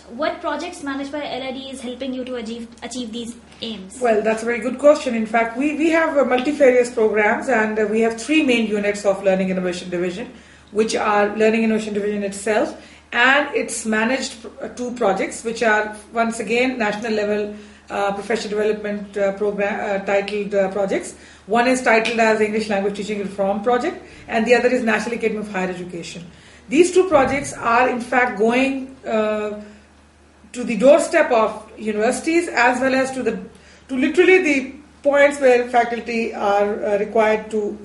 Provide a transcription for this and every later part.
What projects managed by LID is helping you to achieve these aims? Well, that's a very good question. In fact, we have multifarious programs, and we have three main units of Learning Innovation Division, which are Learning Innovation Division itself, and it's managed two projects, which are once again national level professional development program titled projects. One is titled as English Language Teaching Reform Project, and the other is National Academy of Higher Education. These two projects are in fact going to the doorstep of universities, as well as to literally the points where faculty are required to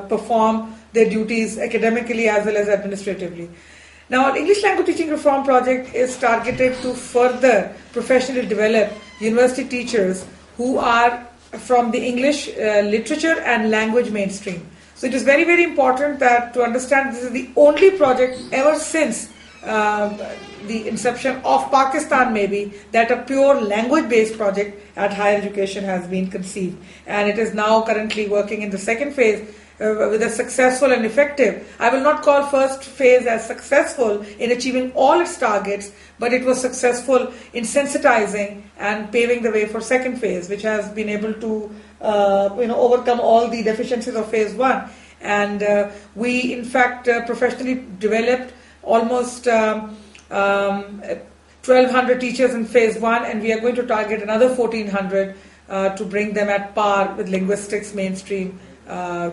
perform their duties academically as well as administratively. Now, our English Language Teaching Reform Project is targeted to further professionally develop university teachers who are from the English literature and language mainstream. So it is very, very important that to understand this is the only project ever since the inception of Pakistan, maybe, that a pure language-based project at higher education has been conceived. And it is now currently working in the second phase with a successful and effective. I will not call first phase as successful in achieving all its targets, but it was successful in sensitizing and paving the way for second phase, which has been able to overcome all the deficiencies of phase one. And we in fact professionally developed almost 1,200 teachers in phase one, and we are going to target another 1,400 to bring them at par with linguistics mainstream,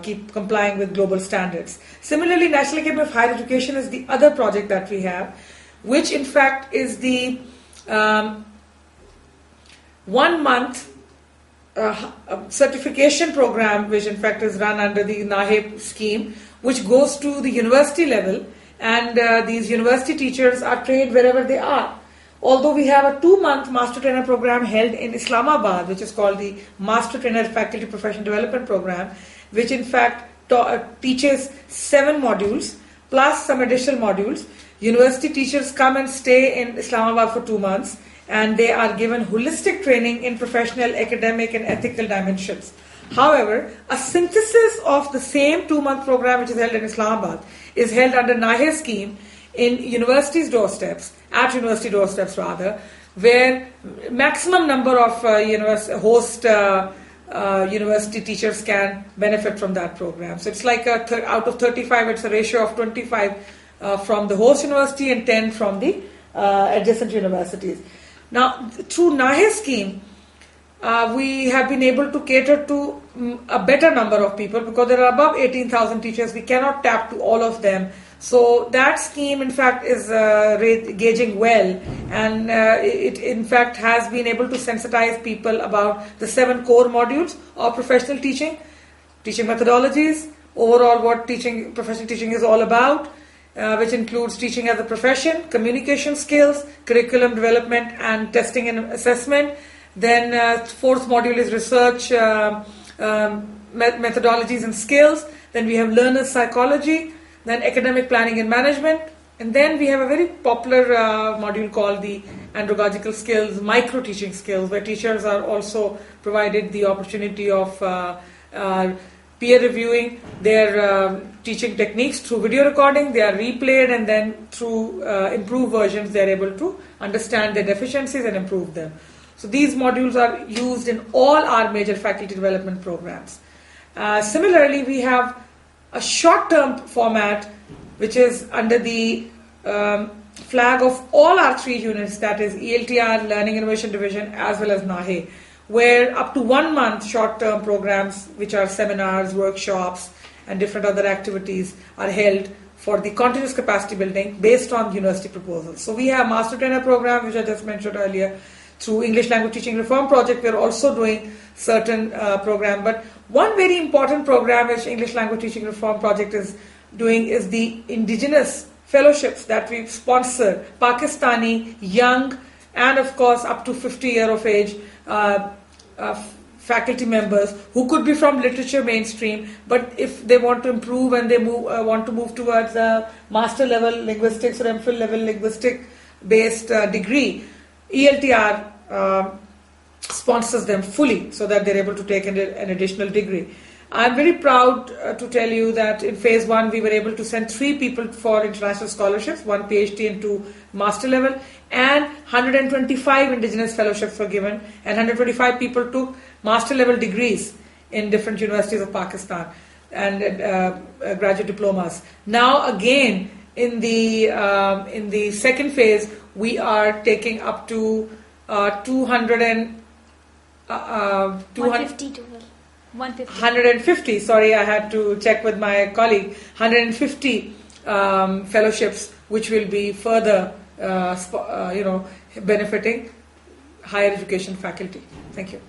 keep complying with global standards. Similarly, National Academy of Higher Education is the other project that we have, which in fact is the 1 month certification program, which in fact is run under the NAHE scheme, which goes to the university level, and these university teachers are trained wherever they are. Although we have a 2-month master trainer program held in Islamabad, which is called the Master Trainer Faculty Professional Development Program, which in fact teaches 7 modules plus some additional modules. University teachers come and stay in Islamabad for 2 months, and they are given holistic training in professional, academic and ethical dimensions. However, a synthesis of the same 2-month program which is held in Islamabad is held under NAHE scheme in university doorsteps, where maximum number of university teachers can benefit from that program. So it's like out of 35, it's a ratio of 25 from the host university and 10 from the adjacent universities. Now, through NAHE scheme, we have been able to cater to a better number of people, because there are above 18,000 teachers. We cannot tap to all of them. So that scheme in fact is gauging well, and it in fact has been able to sensitize people about the 7 core modules of professional teaching methodologies, overall what professional teaching is all about, which includes teaching as a profession, communication skills, curriculum development and testing and assessment. Then 4th module is research methodologies and skills. Then we have learner psychology, then academic planning and management, and then we have a very popular module called the andragogical skills, micro teaching skills, where teachers are also provided the opportunity of peer reviewing their teaching techniques through video recording. They are replayed, and then through improved versions they are able to understand their deficiencies and improve them. So these modules are used in all our major faculty development programs. Similarly, we have a short-term format which is under the flag of all our 3 units, that is ELTR, Learning Innovation Division, as well as NAHE, where up to 1 month short-term programs, which are seminars, workshops and different other activities, are held for the continuous capacity building based on university proposals. So we have Master Trainer program, which I just mentioned earlier. Through English Language Teaching Reform Project, we are also doing certain program. But one very important program which English Language Teaching Reform Project is doing is the indigenous fellowships that we sponsor, Pakistani, young, and of course up to 50 years of age faculty members who could be from literature mainstream, but if they want to improve and they want to move towards a master level linguistics or MPhil level linguistic based degree, ELTR sponsors them fully so that they're able to take an additional degree. I'm very proud to tell you that in phase 1 we were able to send 3 people for international scholarships, 1 PhD and 2 master level, and 125 indigenous fellowships were given, and 125 people took master level degrees in different universities of Pakistan and graduate diplomas. Now again in the second phase we are taking up to 150. Sorry, I had to check with my colleague. 150 fellowships, which will be further, benefiting higher education faculty. Thank you.